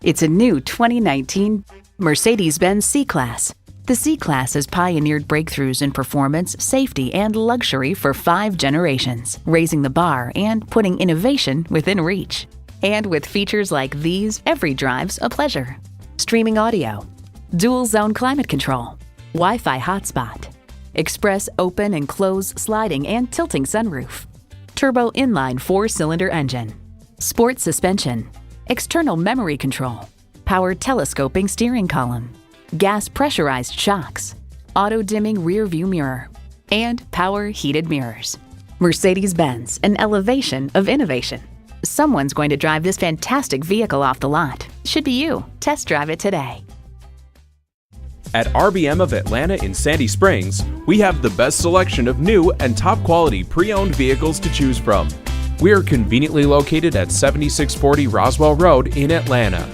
It's a new 2019 Mercedes-Benz C-Class. The C-Class has pioneered breakthroughs in performance, safety, and luxury for 5 generations, raising the bar and putting innovation within reach. And with features like these, every drive's a pleasure. Streaming audio, dual-zone climate control, Wi-Fi hotspot, express open and close sliding and tilting sunroof, turbo inline 4-cylinder engine, sport suspension, external memory control, power telescoping steering column, gas pressurized shocks, auto-dimming rear view mirror, and power heated mirrors. Mercedes-Benz, an elevation of innovation. Someone's going to drive this fantastic vehicle off the lot. Should be you. Test drive it today. At RBM of Atlanta in Sandy Springs, we have the best selection of new and top quality pre-owned vehicles to choose from. We are conveniently located at 7640 Roswell Road in Atlanta.